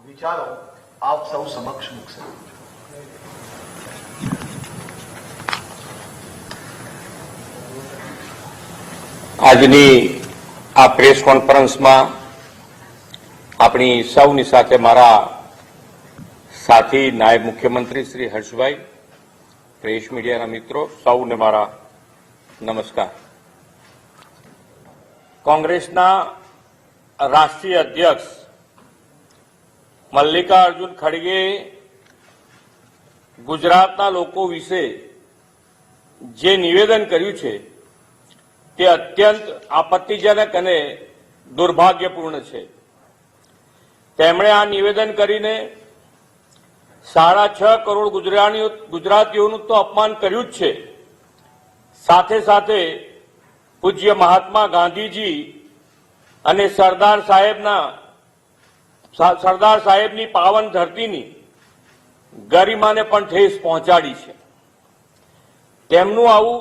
વિચારો આપ સૌ સમક્ષ મૂકશે. આજની આ પ્રેસ કોન્ફરન્સમાં આપણી સૌની સાથે મારા સાથી નાયબ મુખ્યમંત્રી શ્રી હર્ષભાઈ, પ્રેસ મીડિયાના મિત્રો, સૌને મારા નમસ્કાર. કોંગ્રેસના રાષ્ટ્રીય અધ્યક્ષ મલ્લિકાર્જુન ખડગે ગુજરાતના લોકો વિશે જે નિવેદન કર્યું છે તે અત્યંત આપત્તિજનક અને દુર્ભાગ્યપૂર્ણ છે. તેમણે આ નિવેદન કરીને 6.5 કરોડ ગુજરાતીઓનું તો અપમાન કર્યું જ છે, સાથે સાથે પૂજ્ય મહાત્મા ગાંધીજી અને સરદાર સાહેબની પાવન ધરતીની ગરિમાને પણ ઠેસ પહોંચાડી છે. તેમનું આવું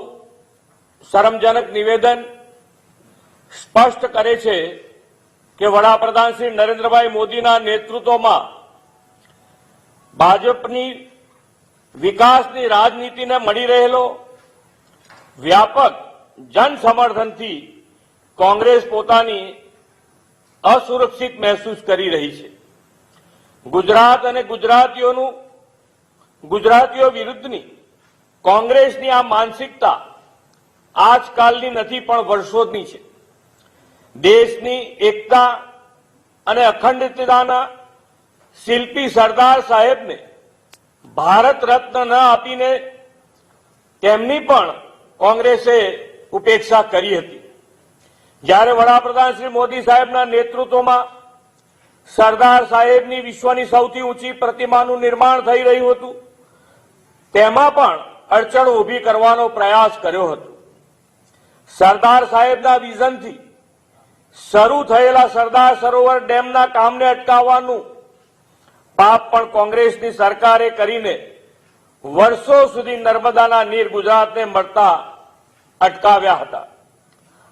શરમજનક નિવેદન સ્પષ્ટ કરે છે કે વડાપ્રધાન શ્રી નરેન્દ્રભાઈ મોદીના નેતૃત્વમાં ભાજપની વિકાસની રાજનીતિને મળી રહેલો વ્યાપક જન સમર્થનથી કોંગ્રેસ પોતાની અસુરક્ષિત મહેસૂસ કરી રહી છે. ગુજરાત અને ગુજરાતીઓ વિરુદ્ધની કોંગ્રેસની આ માનસિકતા આજકાલની નથી પણ વર્ષોની છે. દેશની એકતા અને અખંડિતતાના શિલ્પી સરદાર સાહેબને ભારત રત્ન ન આપીને તેમની પણ કોંગ્રેસે ઉપેક્ષા કરી હતી. જ્યારે વડાપ્રધાન શ્રી મોદી સાહેબના નેતૃત્વમાં સરદાર સાહેબની વિશ્વની સૌથી ઊંચી પ્રતિમાનું નિર્માણ થઈ રહ્યું હતું, તેમાં પણ અડચણો ઊભી કરવાનો પ્રયાસ કર્યો હતો. સરદાર સાહેબના વિઝનથી શરૂ થયેલા સરદાર સરોવર ડેમના કામને અટકાવવાનું પાપ પણ કોંગ્રેસની સરકારે કરીને વર્ષો સુધી નર્મદાના નીર ગુજરાતને મળતા અટકાવ્યા હતા.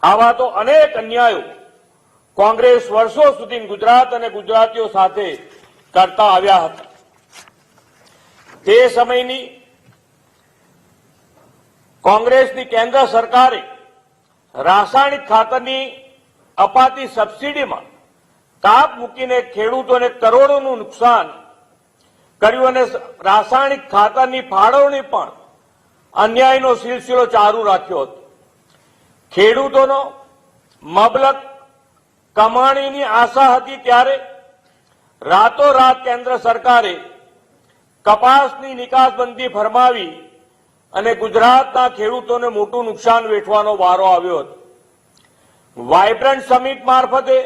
આવા તો અનેક અન્યાયો કોંગ્રેસ વર્ષો સુધી ગુજરાત અને ગુજરાતીઓ સાથે કરતા આવ્યા હતા. તે સમયની કોંગ્રેસની કેન્દ્ર સરકારે રાસાયણિક ખાતરની અપાતી સબસિડીમાં કાપ મૂકીને ખેડૂતોને કરોડોનું નુકસાન કર્યું અને રાસાયણિક ખાતરની ફાળવણી પણ અન્યાયનો સિલસિલો ચાલુ રાખ્યો હતો. ખેડૂતોનો મબલક કમાણીની આશા હતી ત્યારે રાતોરાત કેન્દ્ર સરકારે કપાસની નિકાસબંધી ફરમાવી અને ગુજરાતના ખેડૂતોને મોટું નુકસાન વેઠવાનો વારો આવ્યો હતો. વાયબ્રન્ટ સમિટ મારફતે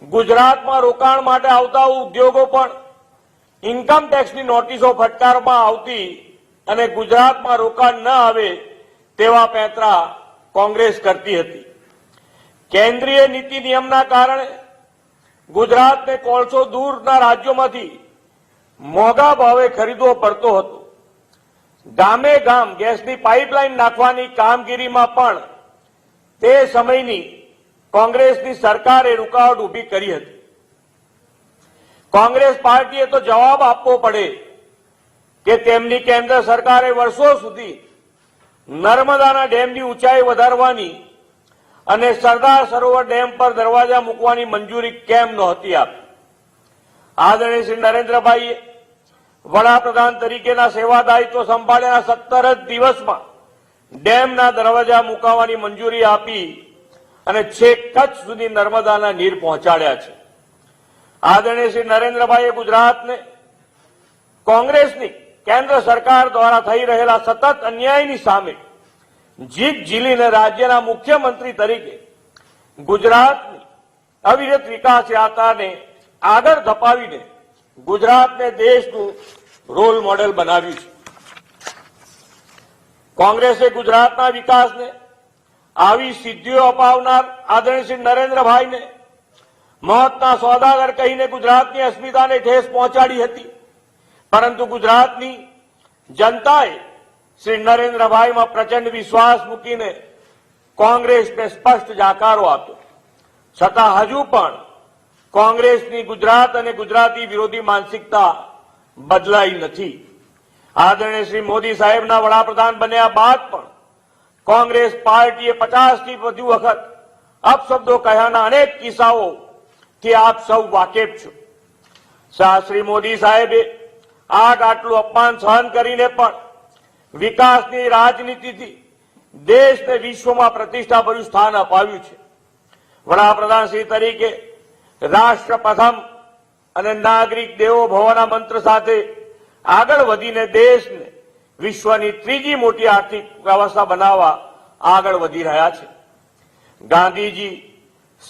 ગુજરાતમાં રોકાણ માટે આવતા ઉદ્યોગો પણ ઇન્કમ ટેક્સની નોટિસો ફટકારવામાં આવતી અને ગુજરાતમાં રોકાણ ન આવે તેવા પેંતરા કોંગ્રેસ કરતી હતી. કેન્દ્રીય નીતિ નિયમના કારણે ગુજરાતને કોલસો દૂરના રાજ્યોમાંથી મોંઘા ભાવે ખરીદવો પડતો હતો. ગામે ગામ ગેસની પાઇપલાઇન નાખવાની કામગીરીમાં પણ તે સમયની કોંગ્રેસની સરકારે રૂકાવટ ઊભી કરી હતી. કોંગ્રેસ પાર્ટીએ તો જવાબ આપવો પડે કે તેમની કેન્દ્ર સરકારે વર્ષો સુધી નર્મદાના ડેમની ઊંચાઈ વધારવાની અને સરદાર સરોવર ડેમ પર દરવાજા મૂકવાની મંજૂરી કેમ નહોતી આપી. આદરણીય શ્રી નરેન્દ્રભાઈએ વડાપ્રધાન તરીકેના સેવા દાયિત્વ સંભાળ્યાના 17 જ દિવસમાં ડેમના દરવાજા મૂકવાની મંજૂરી આપી અને છેક કચ્છ સુધી નર્મદાના નીર પહોંચાડ્યા છે. આદરણીય શ્રી નરેન્દ્રભાઈએ ગુજરાતને કોંગ્રેસની કેન્દ્ર સરકાર દ્વારા થઈ રહેલા સતત અન્યાયની સામે જીત ઝીલીને રાજ્યના મુખ્યમંત્રી તરીકે ગુજરાતની અવિરત વિકાસ યાત્રાને આગળ ધપાવીને ગુજરાતને દેશનું રોલ મોડેલ બનાવ્યું છે. કોંગ્રેસે ગુજરાતના વિકાસને આવી સિદ્ધિઓ અપાવનાર આદરણીય શ્રી નરેન્દ્રભાઈને મોતના સોદાગર કહીને ગુજરાતની અસ્મિતાને ઠેસ પહોંચાડી હતી, પરંતુ ગુજરાતની જનતાએ શ્રી નરેન્દ્રભાઈમાં પ્રચંડ વિશ્વાસ મૂકીને કોંગ્રેસને સ્પષ્ટ જાકારો આપ્યો. છતાં હજુ પણ કોંગ્રેસની ગુજરાત અને ગુજરાતી વિરોધી માનસિકતા બદલાઈ નથી. આદરણીય શ્રી મોદી સાહેબના વડાપ્રધાન બન્યા બાદ પણ કોંગ્રેસ પાર્ટીએ 50થી વધુ વખત અપશબ્દો કહ્યાના અનેક કિસ્સાઓથી આપ સૌ વાકેફ છો. શ્રી મોદી સાહેબે આટલું અપમાન સહન કરીને પણ વિકાસની રાજનીતિથી દેશને વિશ્વમાં પ્રતિષ્ઠાભર્યું સ્થાન અપાવ્યું છે. વડાપ્રધાન શ્રી તરીકે રાષ્ટ્ર પ્રથમ અને નાગરિક દેવો ભવના મંત્ર સાથે આગળ વધીને દેશને વિશ્વની ત્રીજી મોટી આર્થિક વ્યવસ્થા બનાવવા આગળ વધી રહ્યા છે. ગાંધીજી,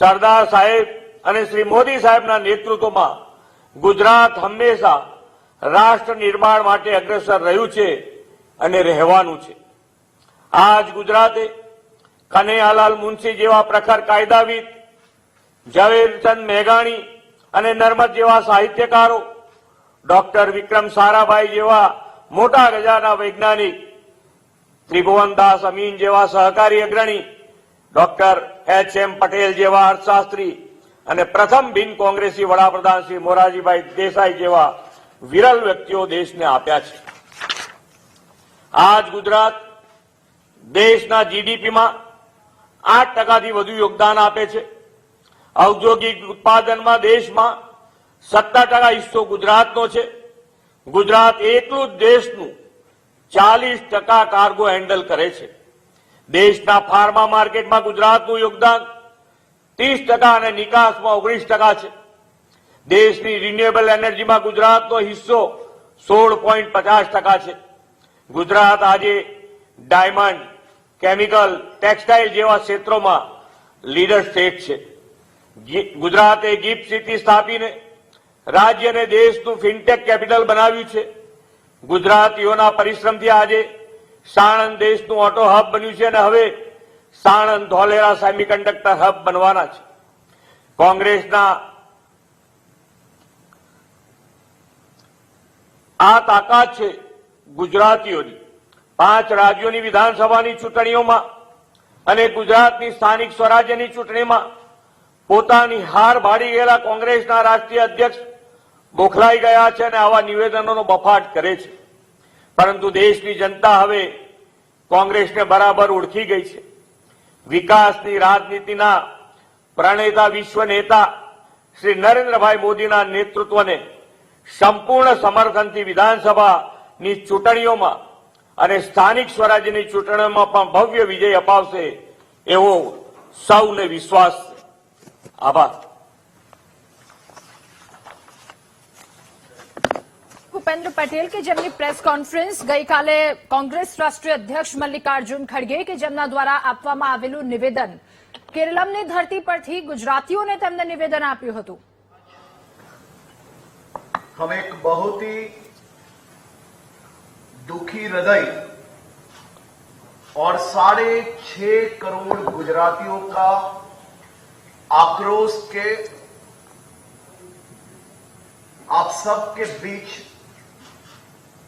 સરદાર સાહેબ અને શ્રી મોદી સાહેબના નેતૃત્વમાં ગુજરાત હંમેશા રાષ્ટ્ર નિર્માણ માટે અગ્રેસર રહ્યું છે અને રહેવાનું છે. આજ ગુજરાતે કનૈયાલાલ મુનશી જેવા પ્રખર કાયદાવિદ, ઝવેરચંદ મેઘાણી અને નર્મદ જેવા સાહિત્યકારો, ડોક્ટર વિક્રમ સારાભાઈ જેવા મોટા ગજાના વૈજ્ઞાનિક, ત્રિભુવનદાસ અમીન જેવા સહકારી અગ્રણી, ડોક્ટર H.M. પટેલ જેવા અર્થશાસ્ત્રી અને પ્રથમ બિન કોંગ્રેસી વડાપ્રધાન શ્રી મોરારજીભાઈ દેસાઈ જેવા વિરલ વ્યક્તિઓ દેશને આપ્યા છે. આજ ગુજરાત દેશના જીડીપીમાં 8% વધુ યોગદાન આપે છે. ઔદ્યોગિક ઉત્પાદનમાં દેશમાં 17% હિસ્સો ગુજરાતનો છે. ગુજરાત એકલું જ દેશનું 40% કાર્ગો હેન્ડલ કરે છે. દેશના ફાર્મા માર્કેટમાં ગુજરાતનું યોગદાન 30% અને નિકાસમાં 19% છે. દેશની રિન્યુએબલ એનર્જીમાં ગુજરાતનો હિસ્સો 16.50% છે. ગુજરાત આજે ડાયમંડ, કેમિકલ, ટેક્સટાઇલ જેવા ક્ષેત્રોમાં લીડર સ્ટેટ છે. ગુજરાતે ગિફ્ટ સિટી સ્થાપીને રાજ્યને દેશનું ફિનટેક કેપિટલ બનાવ્યું છે. ગુજરાતીઓના પરિશ્રમથી આજે સાણંદ દેશનું ઓટો હબ બન્યું છે અને હવે સાણંદ ધોલેરા સેમિકન્ડક્ટર હબ બનવાના છે. કોંગ્રેસના આ તાકાત છે ગુજરાતીઓની. 5 રાજ્યોની વિધાનસભાની ચૂંટણીઓમાં અને ગુજરાતની સ્થાનિક સ્વરાજ્યની ચૂંટણીમાં પોતાની હાર ભાડી ગયેલા કોંગ્રેસના રાષ્ટ્રીય અધ્યક્ષ બોખલાઈ ગયા છે અને આવા નિવેદનોનો બફાટ કરે છે. પરંતુ દેશની જનતા હવે કોંગ્રેસને બરાબર ઓળખી ગઈ છે. વિકાસની રાજનીતિના પ્રણેતા વિશ્વ નેતા શ્રી નરેન્દ્રભાઈ મોદીના નેતૃત્વને સંપૂર્ણ સમર્થનથી વિધાનસભાની ચૂંટણીઓમાં અને સ્થાનિક સ્વરાજ્યની ચૂંટણીઓમાં પણ ભવ્ય વિજય અપાવશે એવો સૌને વિશ્વાસ છે. આભાર. ભૂપેન્દ્ર પટેલ કે જેમની પ્રેસ કોન્ફરન્સ ગઈકાલે કોંગ્રેસ રાષ્ટ્રીય અધ્યક્ષ મલ્લિકાર્જુન ખડગે કે જેમના દ્વારા આપવામાં આવેલું નિવેદન, કેરળમની ધરતી પરથી ગુજરાતીઓને તેમને નિવેદન આપ્યું હતું. हम एक बहुत ही दुखी हृदय और 6.5 करोड़ गुजरातियों का आक्रोश के आप सब के बीच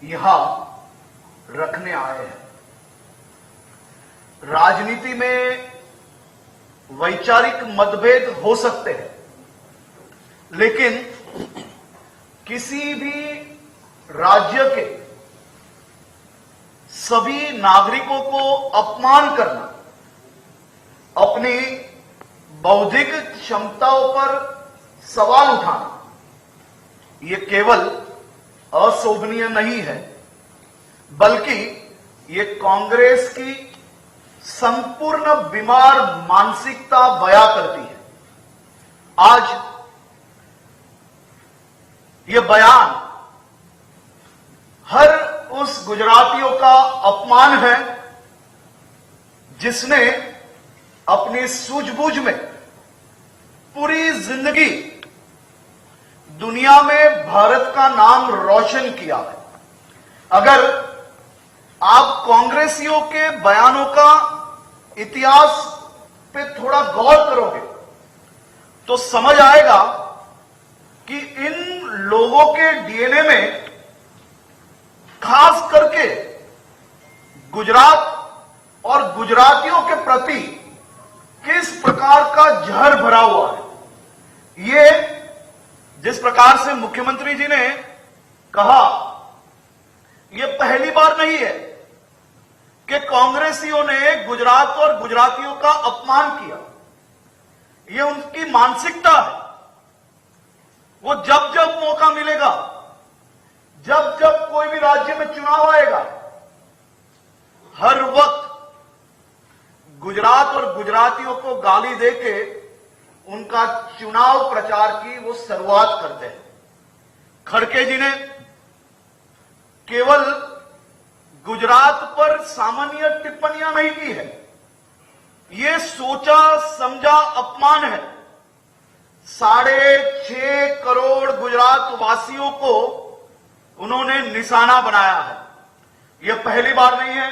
यहां रखने आए हैं. राजनीति में वैचारिक मतभेद हो सकते हैं, लेकिन किसी भी राज्य के सभी नागरिकों को अपमान करना, अपनी बौद्धिक क्षमताओं पर सवाल उठाना, ये केवल अशोभनीय नहीं है, बल्कि ये कांग्रेस की संपूर्ण बीमार मानसिकता बयां करती है. आज ये बयान हर उस गुजरातियों का अपमान है जिसने अपनी सूझबूझ में पूरी जिंदगी दुनिया में भारत का नाम रोशन किया है. अगर आप कांग्रेसियों के बयानों का इतिहास पे थोड़ा गौर करोगे तो समझ आएगा कि इन लोगों के डीएनए में खास करके गुजरात और गुजरातियों के प्रति किस प्रकार का जहर भरा हुआ है. ये जिस प्रकार से मुख्यमंत्री जी ने कहा, यह पहली बार नहीं है कि कांग्रेसियों ने गुजरात और गुजरातियों का अपमान किया। यह उनकी मानसिकता है। वो जब जब मौका मिलेगा, जब जब कोई भी राज्य में चुनाव आएगा, हर वक्त गुजरात और गुजरातियों को गाली देके उनका चुनाव प्रचार की वो शुरुआत करते हैं। खड़गे जी ने केवल गुजरात पर सामान्य टिप्पणियां नहीं की है, ये सोचा समझा अपमान है। 6.5 करोड़ गुजरात वासियों को उन्होंने निशाना बनाया है। यह पहली बार नहीं है।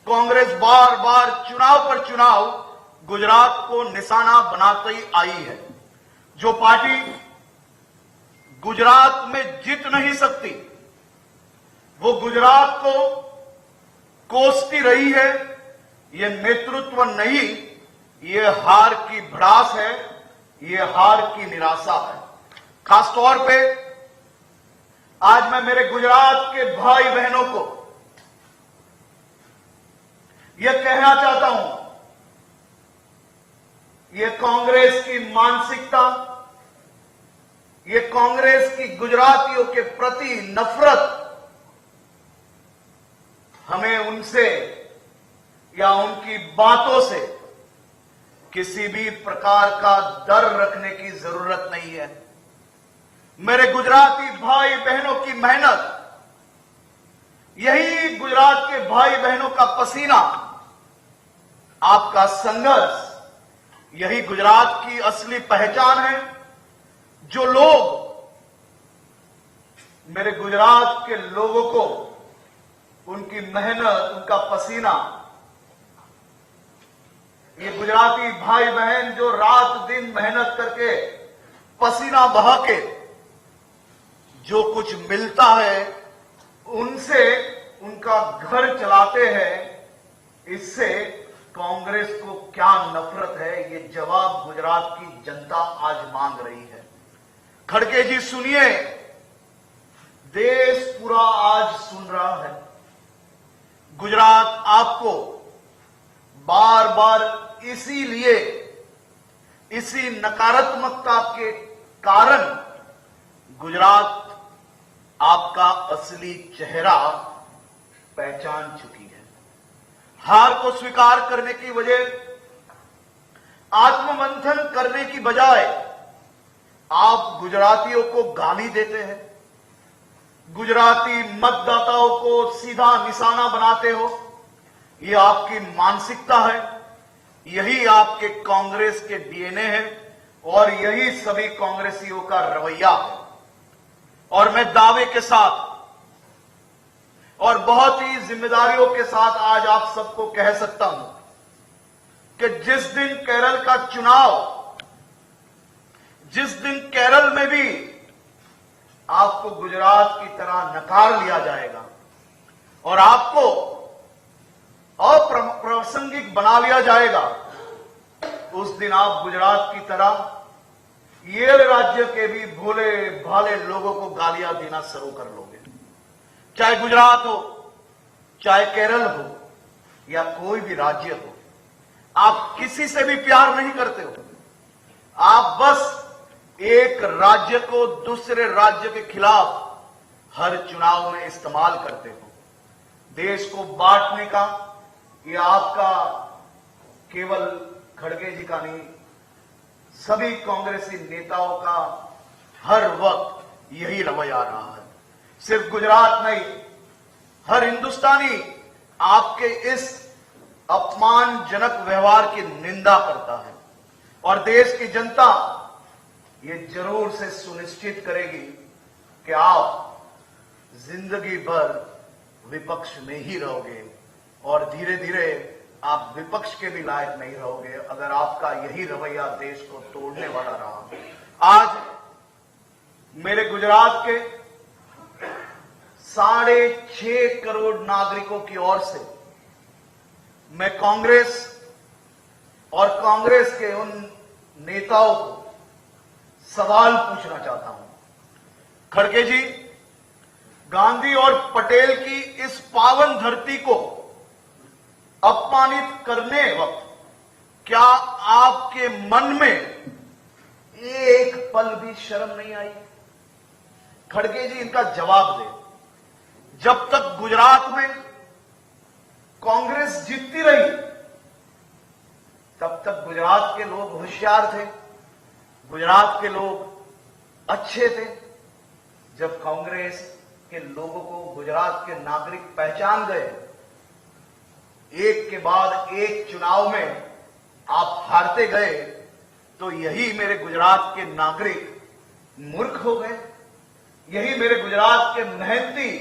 कांग्रेस बार बार चुनाव पर चुनाव गुजरात को निशाना बनाती आई है। जो पार्टी गुजरात में जीत नहीं सकती, वो गुजरात को कोसती रही है। यह नेतृत्व नहीं, यह हार की भड़ास है, यह हार की निराशा है। खास तौर पे आज मैं मेरे गुजरात के भाई बहनों को यह कहना चाहता हूं, यह कांग्रेस की मानसिकता, यह कांग्रेस की गुजरातियों के प्रति नफरत हमें उनसे या उनकी बातों से किसी भी प्रकार का डर रखने की जरूरत नहीं है। मेरे गुजराती भाई बहनों की मेहनत, यही गुजरात के भाई बहनों का पसीना, आपका संघर्ष, यही गुजरात की असली पहचान है। जो लोग मेरे गुजरात के लोगों को उनकी मेहनत, उनका पसीना, ये गुजराती भाई बहन जो रात दिन मेहनत करके पसीना बहा के जो कुछ मिलता है उनसे उनका घर चलाते हैं, इससे कांग्रेस को क्या नफरत है, ये जवाब गुजरात की जनता आज मांग रही है। खड़गे जी सुनिए, देश पूरा आज सुन रहा है। गुजरात आपको बार बार इसीलिए, इसी नकारात्मकता के कारण गुजरात आपका असली चेहरा पहचान चुकी है। हार को स्वीकार करने की वजह, आत्ममंथन करने की बजाय आप गुजरातियों को गाली देते हैं, गुजराती मतदाताओं को सीधा निशाना बनाते हो। यह आपकी मानसिकता है, यही आपके कांग्रेस के डीएनए है और यही सभी कांग्रेसियों का रवैया है। और मैं दावे के साथ और बहुत ही जिम्मेदारियों के साथ आज आप सबको कह सकता हूं कि जिस दिन केरल का चुनाव, जिस दिन केरल में भी आपको गुजरात की तरह नकार लिया जाएगा और आपको अप्रासंगिक बना लिया जाएगा, उस दिन आप गुजरात की तरह ये राज्य के भी भोले भाले लोगों को गालियां देना शुरू कर लोगे। चाहे गुजरात हो, चाहे केरल हो या कोई भी राज्य हो, आप किसी से भी प्यार नहीं करते हो। आप बस एक राज्य को दूसरे राज्य के खिलाफ हर चुनाव में इस्तेमाल करते हो। देश को बांटने का यह आपका केवल खड़गे जी का नहीं, सभी कांग्रेसी नेताओं का हर वक्त यही रवैया रहा है। सिर्फ गुजरात नहीं, हर हिंदुस्तानी आपके इस अपमानजनक व्यवहार की निंदा करता है और देश की जनता ये जरूर से सुनिश्चित करेगी कि आप जिंदगी भर विपक्ष में ही रहोगे और धीरे धीरे आप विपक्ष के भी लायक नहीं रहोगे अगर आपका यही रवैया देश को तोड़ने वाला रहा। आज मेरे गुजरात के 6.5 करोड़ नागरिकों की ओर से मैं कांग्रेस और कांग्रेस के उन नेताओं को सवाल पूछना चाहता हूं। खड़गे जी, गांधी और पटेल की इस पावन धरती को अपमानित करने वक्त क्या आपके मन में एक पल भी शर्म नहीं आई? खड़गे जी, इनका जवाब दें। जब तक गुजरात में कांग्रेस जीतती रही तब तक गुजरात के लोग होशियार थे, गुजरात के लोग अच्छे थे। जब कांग्रेस के लोगों को गुजरात के नागरिक पहचान गए, एक के बाद एक चुनाव में आप हारते गए, तो यही मेरे गुजरात के नागरिक मूर्ख हो गए। यही मेरे गुजरात के मेहनती,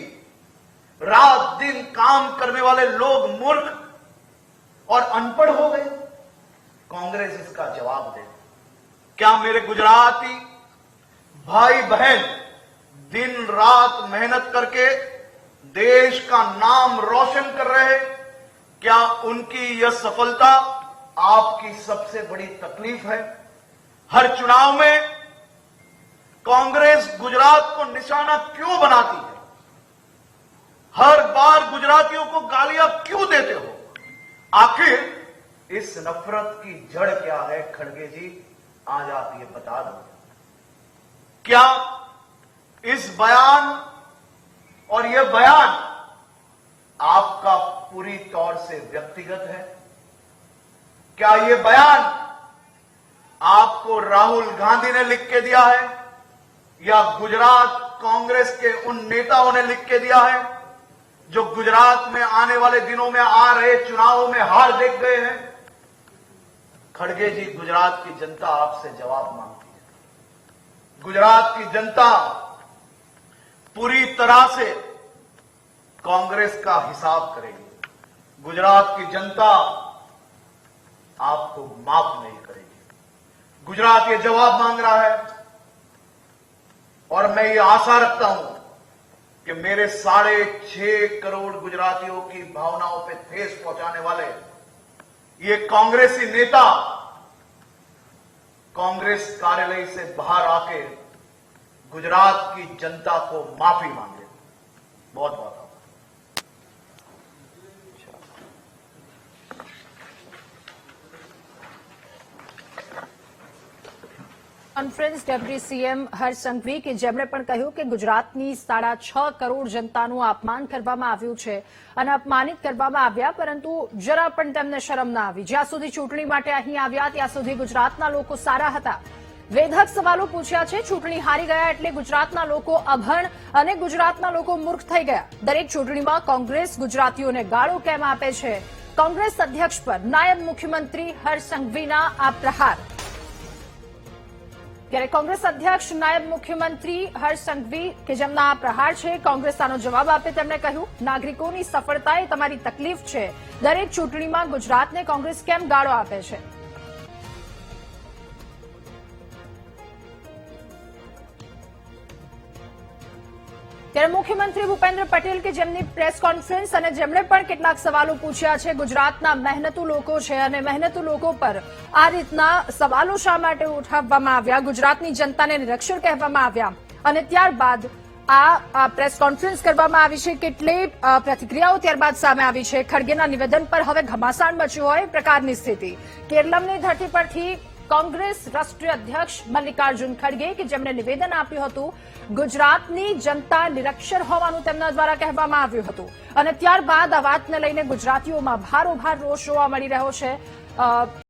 रात दिन काम करने वाले लोग मूर्ख और अनपढ़ हो गए। कांग्रेस इसका जवाब दे। क्या मेरे गुजराती भाई बहन दिन रात मेहनत करके देश का नाम रोशन कर रहे हैं? क्या उनकी यह सफलता आपकी सबसे बड़ी तकलीफ है? हर चुनाव में कांग्रेस गुजरात को निशाना क्यों बनाती है? हर बार गुजरातियों को गालियां क्यों देते हो? आखिर इस नफरत की जड़ क्या है? खड़गे जी, आज आप ये बता दो। क्या इस बयान और यह बयान आपका पूरी तौर से व्यक्तिगत है? क्या यह बयान आपको राहुल गांधी ने लिख के दिया है या गुजरात कांग्रेस के उन नेताओं ने लिख के दिया है जो गुजरात में आने वाले दिनों में आ रहे चुनावों में हार देख गए हैं? खड़गे जी, गुजरात की जनता आपसे जवाब मांगती है। गुजरात की जनता पूरी तरह से कांग्रेस का हिसाब करेगी। गुजरात की जनता आपको माफ नहीं करेगी। गुजरात ये जवाब मांग रहा है और मैं ये आशा रखता हूं कि मेरे 6.5 करोड़ गुजरातियों की भावनाओं पे ठेस पहुंचाने वाले ये कांग्रेसी नेता कांग्रेस कार्यालय से बाहर आके गुजरात की जनता को माफी मांगे। बहुत बहुत आभार। Conference deputy CM Harsh Sanghavi કે જેમણે પણ કહ્યું કે ગુજરાતની 6.5 કરોડ જનતાનું અપમાન કરવામાં આવ્યું છે અને અપમાનિત કરવામાં આવ્યા, પરંતુ જરા પણ તેમને શરમ ના આવી। જ્યાં સુધી ચૂંટણી માટે અહીં આવ્યા ત્યાં સુધી ગુજરાતના લોકો સારા હતા। વેધક સવાલો પૂછ્યા છે। ચૂંટણી હારી ગયા એટલે ગુજરાતના લોકો અભણ અને ગુજરાતના લોકો મૂર્ખ થઈ ગયા। દરેક ચૂંટણીમાં કોંગ્રેસ ગુજરાતીઓને ગાળો કેમ આપે છે? કોંગ્રેસ અધ્યક્ષ પર નાયબ મુખ્યમંત્રી હર્ષ સંઘવીના આ પ્રહાર। ત્યારે કોંગ્રેસ અધ્યક્ષ નાયબ મુખ્યમંત્રી હર્ષ સંઘવી કે જેમના આ પ્રહાર છે, કોંગ્રેસ આનો જવાબ આપે તેમણે કહ્યું, નાગરિકોની સફળતા એ તમારી તકલીફ છે। દરેક ચૂંટણીમાં ગુજરાતને કોંગ્રેસ કેમ ગાળો આપે છે? ત્યારે મુખ્યમંત્રી ભૂપેન્દ્ર પટેલ કે જેમની પ્રેસ કોન્ફરન્સ અને જેમણે પણ કેટલાક સવાલો પૂછ્યા છે, ગુજરાતના મહેનતુ લોકો છે અને મહેનતુ લોકો પર આ રીતના સવાલો શા માટે ઉઠાવવામાં આવ્યા? ગુજરાતની જનતાને નિરક્ષર કહેવામાં આવ્યા અને ત્યારબાદ આ પ્રેસ કોન્ફરન્સ કરવામાં આવી છે। કેટલીક પ્રતિક્રિયાઓ ત્યારબાદ સામે આવી છે। ખડગેના નિવેદન પર હવે ઘમાસાણ મચ્યું હોય પ્રકારની સ્થિતિ। કેરળની ધરતી પરથી કોંગ્રેસ રાષ્ટ્રીય અધ્યક્ષ મલ્લિકાર્જુન ખડગે કે જેમણે નિવેદન આપ્યું હતું, ગુજરાતની જનતા નિરક્ષર હોવાનું તેમના દ્વારા કહેવામાં આવ્યું હતું અને ત્યારબાદ આ વાતને લઈને ગુજરાતીઓમાં ભારોભાર રોષ જોવા મળી રહ્યો છે।